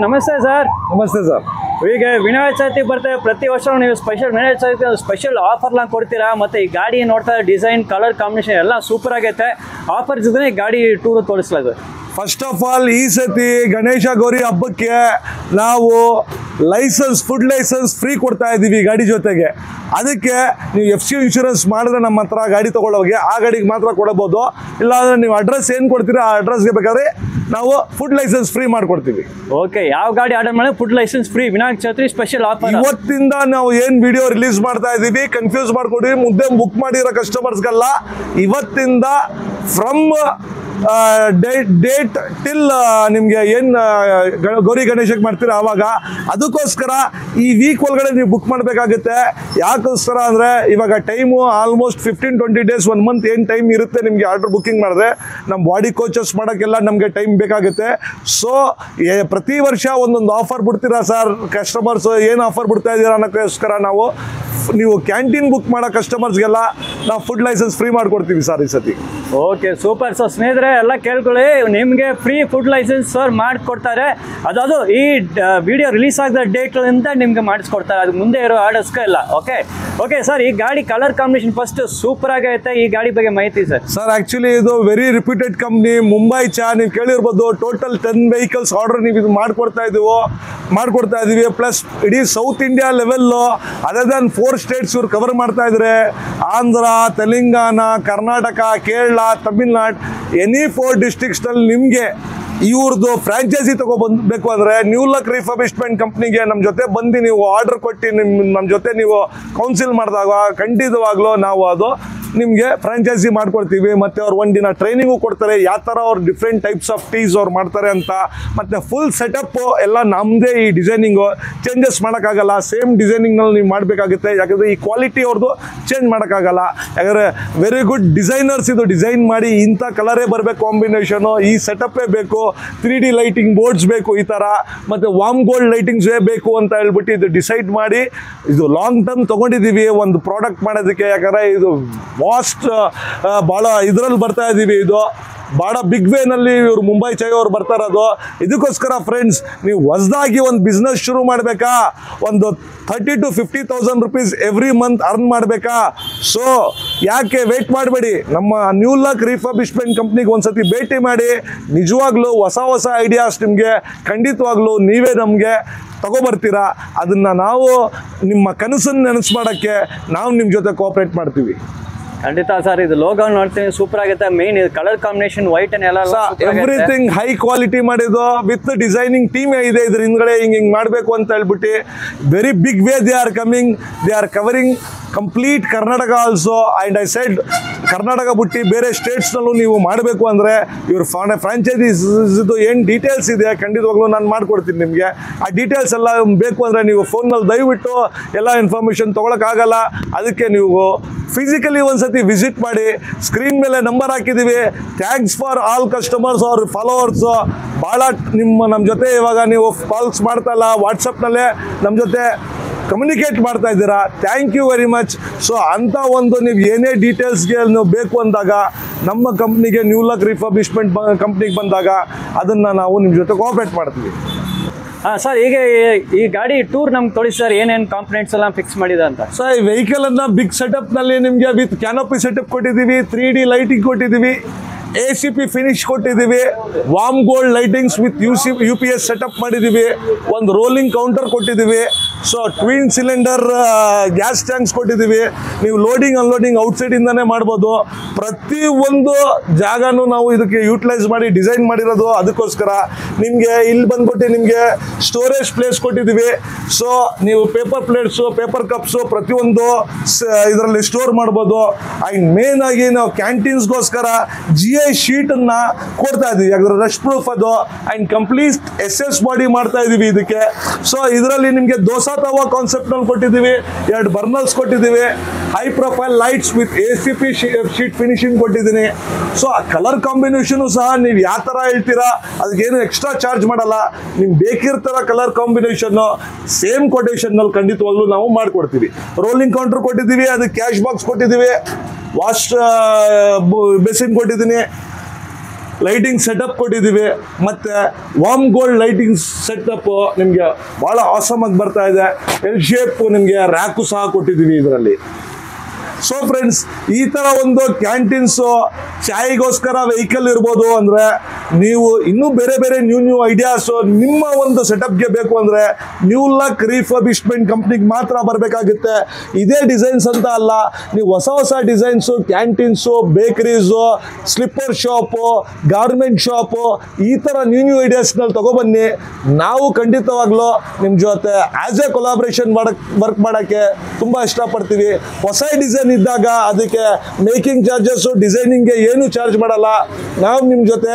ನಮಸ್ತೆ ಸರ್. ನಮಸ್ತೆ ಸರ್. ಈಗ ವಿನಾಯಕ ಚೌತಿ ಬರ್ತೇವೆ, ಪ್ರತಿ ವರ್ಷ ನೀವು ವಿನಾಯಕ ಚೌತಿ ಸ್ಪೆಷಲ್ ಆಫರ್லாம் ಕೊಡ್ತೀರಾ. ಮತ್ತು ಈ ಗಾಡಿ ನೋಡ್ತಾ ಡಿಸೈನ್ ಕಲರ್ ಕಾಂಬಿನೇಷನ್ ಎಲ್ಲ ಸೂಪರ್ ಆಗೈತೆ. ಆಫರ್ ಜೊತೆ ಗಾಡಿ ಟೂರ್ ತೋರಿಸ್ಲಾಗ. ಫಸ್ಟ್ ಆಫ್ ಆಲ್ ಈ ಸತಿ ಗಣೇಶ ಗೌರಿ ಹಬ್ಬಕ್ಕೆ ನಾವು ಫುಡ್ ಲೈಸೆನ್ಸ್ ಫ್ರೀ ಕೊಡ್ತಾ ಇದ್ದೀವಿ ಗಾಡಿ ಜೊತೆಗೆ. ಅದಕ್ಕೆ ನೀವು FC ಇನ್ಶೂರೆನ್ಸ್ ಮಾಡಿದ್ರೆ ನಮ್ಮ ಹತ್ರ ಗಾಡಿ ತೊಗೊಳ್ಳೋಗೆ ಆ ಗಾಡಿಗೆ ಮಾತ್ರ ಕೊಡಬಹುದು. ಇಲ್ಲಾಂದರೆ ನೀವು ಅಡ್ರೆಸ್ ಏನು ಕೊಡ್ತೀರಾ ಆ ಅಡ್ರೆಸ್ಗೆ ಬೇಕಾದ್ರೆ ನಾವು ಫುಡ್ ಲೈಸೆನ್ಸ್ ಫ್ರೀ ಮಾಡಿಕೊಡ್ತೀವಿ. ಓಕೆ, ಯಾವ ಗಾಡಿ ಆರ್ಡರ್ ಮಾಡಿದ್ರೆ food license free. Vinayaka Chauti special offer. ಇವತ್ತಿಂದ ನಾವು ಏನು ವಿಡಿಯೋ ರಿಲೀಸ್ ಮಾಡ್ತಾ ಇದ್ದೀವಿ ಕನ್ಫ್ಯೂಸ್ ಮಾಡ್ಕೊಡ್ತೀವಿ. ಮುದ್ದೆ ಬುಕ್ ಮಾಡಿರೋ ಕಸ್ಟಮರ್ಸ್ಗೆಲ್ಲ ಇವತ್ತಿಂದ ಫ್ರಮ್ ಡೇಟ್ ಟಿಲ್ ನಿಮಗೆ ಏನು ಗೌರಿ ಗಣೇಶಕ್ಕೆ ಮಾಡ್ತೀರಾ ಆವಾಗ, ಅದಕ್ಕೋಸ್ಕರ ಈ ವೀಕ್ ಒಳಗಡೆ ನೀವು ಬುಕ್ ಮಾಡಬೇಕಾಗುತ್ತೆ. ಯಾಕೋಸ್ಕರ ಅಂದರೆ ಇವಾಗ ಟೈಮು ಆಲ್ಮೋಸ್ಟ್ 15-20 ಡೇಸ್ 1 ಮಂತ್ ಏನು ಟೈಮ್ ಇರುತ್ತೆ ನಿಮಗೆ ಆರ್ಡರ್ ಬುಕ್ಕಿಂಗ್ ಮಾಡಿದ್ರೆ. ನಮ್ಮ ಬಾಡಿ ಕೋಚಸ್ ಮಾಡೋಕ್ಕೆಲ್ಲ ನಮಗೆ ಟೈಮ್ ಬೇಕಾಗುತ್ತೆ. ಸೊ ಪ್ರತಿ ವರ್ಷ ಒಂದೊಂದು ಆಫರ್ ಬಿಡ್ತೀರಾ ಸರ್ ಕಸ್ಟಮರ್ಸ್, ಏನು ಆಫರ್ ಬಿಡ್ತಾ ಇದ್ದೀರಾ ಅನ್ನೋಕ್ಕೋಸ್ಕರ ನೀವು ಕ್ಯಾಂಟೀನ್ ಬುಕ್ ಮಾಡೋ ಕಸ್ಟಮರ್ಸ್ಗೆಲ್ಲ ನಾವು ಫುಡ್ ಲೈಸೆನ್ಸ್ ಫ್ರೀ ಮಾಡಿಕೊಡ್ತೀವಿ ಸರ್ ಈ ಸತಿ. Okay, super. ಸೊ ಸ್ನೇಹಿತರೆ ಎಲ್ಲ ಕೇಳ್ಕೊಳ್ಳಿ, ನಿಮಗೆ ಫ್ರೀ ಫುಡ್ ಲೈಸೆನ್ಸ್ ಸರ್ ಮಾಡಿಕೊಡ್ತಾರೆ. ಅದು ಈ ವಿಡಿಯೋ ರಿಲೀಸ್ ಆಗಿದ ಡೇಟ್ಲಿಂದ ನಿಮಗೆ ಮಾಡಿಸ್ಕೊಡ್ತಾರೆ. ಅದು ಮುಂದೆ ಇರೋ ಆರ್ಡರ್ಸ್ಗೆ ಇಲ್ಲ. ಓಕೆ ಸರ್, ಈ ಗಾಡಿ ಕಲರ್ ಕಾಂಬಿನೇಷನ್ ಫಸ್ಟ್ ಸೂಪರ್ ಆಗೈತೆ. ಈ ಗಾಡಿ ಬಗ್ಗೆ ಮಾಹಿತಿ ಸರ್. ಸರ್ ಆ್ಯಕ್ಚುಲಿ ಇದು ವೆರಿ ರಿಪ್ಯೂಟೆಡ್ ಕಂಪ್ನಿ, ಮುಂಬೈ ನೀವು ಕೇಳಿರ್ಬೋದು. ಟೋಟಲ್ 10 ವೆಹಿಕಲ್ಸ್ ಆರ್ಡರ್ ನೀವು ಇದು ಮಾಡ್ಕೊಡ್ತಾ ಇದ್ದೀವಿ. ಪ್ಲಸ್ ಇಡೀ south India level other than 4 States ಇವ್ರು ಕವರ್ ಮಾಡ್ತಾ ಇದ್ದಾರೆ. ಆಂಧ್ರ, ತೆಲಂಗಾಣ, ಕರ್ನಾಟಕ, ಕೇರಳ, ತಮಿಳ್ನಾಡು, ಎನಿ 4 ಡಿಸ್ಟ್ರಿಕ್ಟ್ಸ್ನಲ್ಲಿ ನಿಮಗೆ ಇವ್ರದ್ದು ಫ್ರಾಂಚೈಸಿ ತಗೊಬಂದಬೇಕು ಅಂದರೆ ನ್ಯೂ ಲಕ್ ರಿಫರ್ಬಿಶ್ಮೆಂಟ್ ಕಂಪ್ನಿಗೆ ನಮ್ಮ ಜೊತೆ ಬಂದು ನೀವು ಆರ್ಡರ್ ಕೊಟ್ಟು ನಮ್ಮ ಜೊತೆ ನೀವು ಕೌನ್ಸಿಲ್ ಮಾಡಿದಾಗ ಖಂಡಿತವಾಗ್ಲೂ ನಾವು ಅದು ನಿಮಗೆ ಫ್ರಾಂಚೈಸಿ ಮಾಡ್ಕೊಡ್ತೀವಿ. ಮತ್ತು ಅವ್ರು ಒಂದಿನ ಟ್ರೈನಿಂಗು ಕೊಡ್ತಾರೆ, ಯಾವ ಥರ ಅವ್ರು ಡಿಫ್ರೆಂಟ್ ಟೈಪ್ಸ್ ಆಫ್ ಟೀಸ್ ಅವ್ರು ಮಾಡ್ತಾರೆ ಅಂತ. ಮತ್ತು ಫುಲ್ ಸೆಟಪ್ಪು ಎಲ್ಲ ನಮ್ಮದೇ. ಈ ಡಿಸೈನಿಂಗು ಚೇಂಜಸ್ ಮಾಡೋಕ್ಕಾಗಲ್ಲ, ಸೇಮ್ ಡಿಸೈನಿಂಗ್ನಲ್ಲಿ ನೀವು ಮಾಡಬೇಕಾಗುತ್ತೆ. ಯಾಕಂದರೆ ಈ ಕ್ವಾಲಿಟಿ ಅವ್ರದ್ದು ಚೇಂಜ್ ಮಾಡೋಕ್ಕಾಗಲ್ಲ. ಯಾಕಂದರೆ ವೆರಿ ಗುಡ್ ಡಿಸೈನರ್ಸ್ ಇದು ಡಿಸೈನ್ ಮಾಡಿ ಇಂಥ ಕಲರೇ ಬರಬೇಕು, ಕಾಂಬಿನೇಷನು ಈ ಸೆಟಪ್ಪೇ ಬೇಕು, 3D ಲೈಟಿಂಗ್ ಬೋರ್ಡ್ಸ್ ಬೇಕು ಈ ಥರ, ಮತ್ತು ವಾರ್ಮ್ ಗೋಲ್ಡ್ ಲೈಟಿಂಗ್ಸೇ ಬೇಕು ಅಂತ ಹೇಳ್ಬಿಟ್ಟು ಇದು ಡಿಸೈಡ್ ಮಾಡಿ ಇದು ಲಾಂಗ್ ಟರ್ಮ್ ತೊಗೊಂಡಿದ್ದೀವಿ ಒಂದು ಪ್ರಾಡಕ್ಟ್ ಮಾಡೋದಕ್ಕೆ. ಯಾಕಂದರೆ ಇದು ವಾಸ್ಟ್ ಭಾಳ ಇದರಲ್ಲಿ ಬರ್ತಾ ಇದ್ದೀವಿ. ಇದು ಭಾಳ ಬಿಗ್ ವೇನಲ್ಲಿ ಇವರು ಮುಂಬೈ ಅವ್ರು ಬರ್ತಾ ಇರೋದು. ಇದಕ್ಕೋಸ್ಕರ ಫ್ರೆಂಡ್ಸ್, ನೀವು ಹೊಸದಾಗಿ ಒಂದು ಬಿಸ್ನೆಸ್ ಶುರು ಮಾಡಬೇಕಾ, ಒಂದು 30,000 to 50,000 rupees every month earn ಮಾಡಬೇಕಾ? ಸೊ ಯಾಕೆ ವೇಟ್ ಮಾಡಬೇಡಿ, ನಮ್ಮ ನ್ಯೂ ಲಕ್ ರಿಫರ್ಬಿಶ್ಮೆಂಟ್ ಕಂಪ್ನಿಗೆ ಒಂದ್ಸತಿ ಭೇಟಿ ಮಾಡಿ. ನಿಜವಾಗ್ಲೂ ಹೊಸ ಐಡಿಯಾಸ್ ನಿಮಗೆ ಖಂಡಿತವಾಗ್ಲೂ ನೀವೇ ನಮಗೆ ತಗೊಬರ್ತೀರಾ. ಅದನ್ನು ನಾವು ನಿಮ್ಮ ಕನಸನ್ನು ನೆನಸು ಮಾಡೋಕ್ಕೆ ನಾವು ನಿಮ್ಮ ಜೊತೆ ಕೋಆಪ್ರೇಟ್ ಮಾಡ್ತೀವಿ. ಖಂಡಿತ ಸರ್, ಇದು ಲೋಗೋ ನೋಡ್ತೀನಿ ಸೂಪರ್ ಆಗುತ್ತೆ. ಮೇನ್ ಇದು ಕಲರ್ ಕಾಂಬಿನೇಷನ್ ವೈಟ್ ಅಂಡ್ ಎಲ್ಲ ಎವ್ರಿಥಿಂಗ್ ಹೈ ಕ್ವಾಲಿಟಿ ಮಾಡಿದ್ದು ವಿತ್ ಡಿಸೈನಿಂಗ್ ಟೀಮ್ ಇದೆ ಇದ್ರ ಹಿಂದ್ಗಡೆ. ಹಿಂಗೆ ಮಾಡಬೇಕು ಅಂತ ಹೇಳ್ಬಿಟ್ಟು very big way they are covering complete Karnataka also. And I said Karnataka ಬಿಟ್ಟು ಬೇರೆ ಸ್ಟೇಟ್ಸ್ನಲ್ಲೂ ನೀವು ಮಾಡಬೇಕು ಅಂದರೆ ಇವ್ರ ಫ್ರಾಂಚೈಸಿದು ಏನು ಡೀಟೇಲ್ಸ್ ಇದೆ ಖಂಡಿತವಾಗ್ಲೂ ನಾನು ಮಾಡಿಕೊಡ್ತೀನಿ ನಿಮಗೆ. ಆ ಡೀಟೇಲ್ಸ್ ಎಲ್ಲ ಬೇಕು ಅಂದರೆ ನೀವು ಫೋನಲ್ಲಿ ದಯವಿಟ್ಟು ಎಲ್ಲ ಇನ್ಫಾರ್ಮೇಷನ್ ತೊಗೊಳಕ್ಕಾಗಲ್ಲ. ಅದಕ್ಕೆ ನೀವು ಫಿಸಿಕಲಿ ಒಂದ್ಸತಿ ವಿಸಿಟ್ ಮಾಡಿ. ಸ್ಕ್ರೀನ್ ಮೇಲೆ ನಂಬರ್ ಹಾಕಿದ್ದೀವಿ. ಥ್ಯಾಂಕ್ಸ್ ಫಾರ್ ಆಲ್ ಕಸ್ಟಮರ್ಸ್ ಅವ್ರ ಫಾಲೋವರ್ಸು. ಭಾಳ ನಮ್ಮ ಜೊತೆ ಇವಾಗ ನೀವು ಕಾಲ್ಸ್ ಮಾಡ್ತಾಯಿಲ್ಲ, ವಾಟ್ಸಪ್ನಲ್ಲೇ ನಮ್ಮ ಜೊತೆ ಕಮ್ಯುನಿಕೇಟ್ ಮಾಡ್ತಾ ಇದ್ದೀರಾ. Thank you very much. So ಅಂಥ ಒಂದು ನೀವು ಏನೇ ಡೀಟೇಲ್ಸ್ಗೆ ನೀವು ಬೇಕು ಅಂದಾಗ ನಮ್ಮ ಕಂಪ್ನಿಗೆ ನ್ಯೂ ಲಕ್ ರಿಫರ್ಬಿಶ್ಮೆಂಟ್ ಕಂಪ್ನಿಗೆ ಬಂದಾಗ ಅದನ್ನು ನಾವು ನಿಮ್ಮ ಜೊತೆ ಕೋಆಪ್ರೇಟ್ ಮಾಡ್ತೀವಿ. ಸರ್, ಈಗ ಈ ಗಾಡಿ ಟೂರ್ ನಮ್ಗೆ ತೋರಿಸಿ ಸರ್, ಏನೇನು ಕಾಂಪೊನೆಂಟ್ಸ್ ಎಲ್ಲ ಫಿಕ್ಸ್ ಮಾಡಿದೆ ಅಂತ. ಸರ್, ಈ ವೆಹಿಕಲನ್ನು ಬಿಗ್ ಸೆಟಪ್ನಲ್ಲಿ ನಿಮಗೆ ವಿತ್ ಕ್ಯಾನೋಪಿ ಸೆಟಪ್ ಕೊಟ್ಟಿದ್ದೀವಿ, 3D ಲೈಟಿಂಗ್ ಕೊಟ್ಟಿದ್ದೀವಿ, ACP ಫಿನಿಶ್ ಕೊಟ್ಟಿದ್ದೀವಿ, warm gold lightings with UPS setup ಮಾಡಿದ್ದೀವಿ, ಒಂದು ರೋಲಿಂಗ್ ಕೌಂಟರ್ ಕೊಟ್ಟಿದ್ದೀವಿ. So twin cylinder gas tanks ಕೊಟ್ಟಿದ್ದೀವಿ. ನೀವು ಲೋಡಿಂಗ್ ಅನ್ಲೋಡಿಂಗ್ ಔಟ್ಸೈಡಿಂದನೇ ಮಾಡ್ಬೋದು. ಪ್ರತಿಯೊಂದು ಜಾಗನೂ ನಾವು ಇದಕ್ಕೆ ಯೂಟಿಲೈಸ್ ಮಾಡಿ ಡಿಸೈನ್ ಮಾಡಿರೋದು. ಅದಕ್ಕೋಸ್ಕರ ನಿಮಗೆ ಇಲ್ಲಿ ಬಂದ್ಬಿಟ್ಟು ನಿಮಗೆ ಸ್ಟೋರೇಜ್ ಪ್ಲೇಸ್ ಕೊಟ್ಟಿದ್ದೀವಿ. ಸೊ ನೀವು ಪೇಪರ್ ಪ್ಲೇಟ್ಸು, ಪೇಪರ್ ಕಪ್ಸು ಪ್ರತಿಯೊಂದು ಇದರಲ್ಲಿ ಸ್ಟೋರ್ ಮಾಡ್ಬೋದು. ಆ್ಯಂಡ್ ಮೇನ್ ಆಗಿ ನಾವು ಕ್ಯಾಂಟೀನ್ಸ್ಗೋಸ್ಕರ GI ಶೀಟನ್ನು ಕೊಡ್ತಾ ಇದ್ದೀವಿ. ಯಾಕಂದರೆ ರಶ್ ಪ್ರೂಫ್ ಅದು. ಆ್ಯಂಡ್ ಕಂಪ್ಲೀಟ್ SS ಬಾಡಿ ಮಾಡ್ತಾ ಇದ್ದೀವಿ ಇದಕ್ಕೆ. ಸೊ ಇದರಲ್ಲಿ ನಿಮಗೆ ದೋಸಾ ತವಾ ಕಾನ್ಸೆಪ್ಟ್ನಲ್ಲಿ ಕೊಟ್ಟಿದ್ದೀವಿ, 2 ಬರ್ನರ್ಸ್ ಕೊಟ್ಟಿದ್ದೀವಿ, high profile lights with ACP sheet finishing ಕೊಟ್ಟಿದ್ದೀನಿ. ಸೊ ಆ ಕಲರ್ ಕಾಂಬಿನೇಷನು ಸಹ ನೀವು ಯಾವ ಥರ ಹೇಳ್ತೀರಾ ಅದಕ್ಕೇನು ಎಕ್ಸ್ಟ್ರಾ ಚಾರ್ಜ್ ಮಾಡಲ್ಲ. ನಿಮ್ಗೆ ಬೇಕಿರ್ತಾರ ಕಲರ್ ಕಾಂಬಿನೇಷನ್ನು ಸೇಮ್ ಕೊಟೇಷನ್ನಲ್ಲಿ ಖಂಡಿತವಾಗ್ಲೂ ನಾವು ಮಾಡಿಕೊಡ್ತೀವಿ. ರೋಲಿಂಗ್ ಕೌಂಟರ್ ಕೊಟ್ಟಿದ್ದೀವಿ, ಅದಕ್ಕೆ ಕ್ಯಾಶ್ ಬಾಕ್ಸ್ ಕೊಟ್ಟಿದ್ದೀವಿ, ವಾಶ್ ಬೇಸಿನ್ ಕೊಟ್ಟಿದ್ದೀನಿ, ಲೈಟಿಂಗ್ ಸೆಟಪ್ ಕೊಟ್ಟಿದ್ದೀವಿ, ಮತ್ತು ವಾರ್ಮ್ ಗೋಲ್ಡ್ ಲೈಟಿಂಗ್ ಸೆಟಪ್ ನಿಮಗೆ ಭಾಳ ಆಸಮ್ ಆಗಿ ಬರ್ತಾ ಇದೆ. ಎಲ್ ಶೇಪ್ ನಿಮಗೆ ರ್ಯಾಕು ಸಹ ಕೊಟ್ಟಿದ್ದೀವಿ ಇದರಲ್ಲಿ. ಸೊ ಫ್ರೆಂಡ್ಸ್, ಈ ಥರ ಒಂದು ಕ್ಯಾಂಟೀನ್ಸು ಚಾಯ್ಗೋಸ್ಕರ ವೆಹಿಕಲ್ ಇರ್ಬೋದು ಅಂದರೆ ನೀವು ಇನ್ನೂ ಬೇರೆ ಬೇರೆ ನ್ಯೂ ಐಡಿಯಾಸು ನಿಮ್ಮ ಒಂದು ಸೆಟಪ್ಗೆ ಬೇಕು ಅಂದರೆ ನ್ಯೂ ಲಕ್ ರಿಫರ್ಬಿಶ್ಮೆಂಟ್ ಕಂಪ್ನಿಗೆ ಮಾತ್ರ ಬರಬೇಕಾಗುತ್ತೆ. ಇದೇ ಡಿಸೈನ್ಸ್ ಅಂತ ಅಲ್ಲ, ನೀವು ಹೊಸ designs, canteens, bakeries, slipper shop, garment shop, ಈ ಥರ ನ್ಯೂ ಐಡಿಯಾಸ್ನಲ್ಲಿ ತೊಗೊಬನ್ನಿ. ನಾವು ಖಂಡಿತವಾಗ್ಲೂ ನಿಮ್ಮ ಜೊತೆ ಆ್ಯಸ್ ಎ ಕೊಲಾಬ್ರೇಷನ್ ವರ್ಕ್ ಮಾಡೋಕ್ಕೆ ತುಂಬ ಇಷ್ಟಪಡ್ತೀವಿ. ಹೊಸ ಡಿಸೈನ್ ಇದ್ದಾಗ ಅದಕ್ಕೆ ಮೇಕಿಂಗ್ ಚಾರ್ಜಸ್ಸು, ಡಿಸೈನಿಂಗ್ಗೆ ಏನು ಚಾರ್ಜ್ ಮಾಡಲ್ಲ. ನಾವು ನಿಮ್ಮ ಜೊತೆ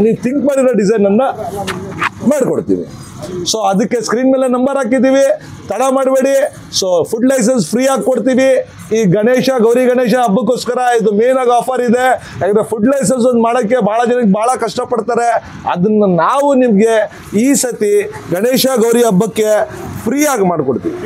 ನೀವು ಥಿಂಕ್ ಮಾಡಿರೋ ಡಿಸೈನನ್ನು ಮಾಡಿಕೊಡ್ತೀವಿ. ಸೊ ಅದಕ್ಕೆ ಸ್ಕ್ರೀನ್ ಮೇಲೆ ನಂಬರ್ ಹಾಕಿದ್ದೀವಿ, ತಡ ಮಾಡಬೇಡಿ. ಸೊ ಫುಡ್ ಲೈಸೆನ್ಸ್ ಫ್ರೀ ಆಗಿ ಕೊಡ್ತೀವಿ. ಈ ಗೌರಿ ಗಣೇಶ ಹಬ್ಬಕ್ಕೋಸ್ಕರ ಇದು ಮೇನ್ ಆಗಿ ಆಫರ್ ಇದೆ. ಯಾಕಂದರೆ ಫುಡ್ ಲೈಸೆನ್ಸ್ ಒಂದು ಮಾಡೋಕ್ಕೆ ಭಾಳ ಜನಕ್ಕೆ ಭಾಳ ಕಷ್ಟಪಡ್ತಾರೆ. ಅದನ್ನು ನಾವು ನಿಮಗೆ ಈ ಸತಿ ಗಣೇಶ ಗೌರಿ ಹಬ್ಬಕ್ಕೆ ಫ್ರೀ ಆಗಿ ಮಾಡಿಕೊಡ್ತೀವಿ.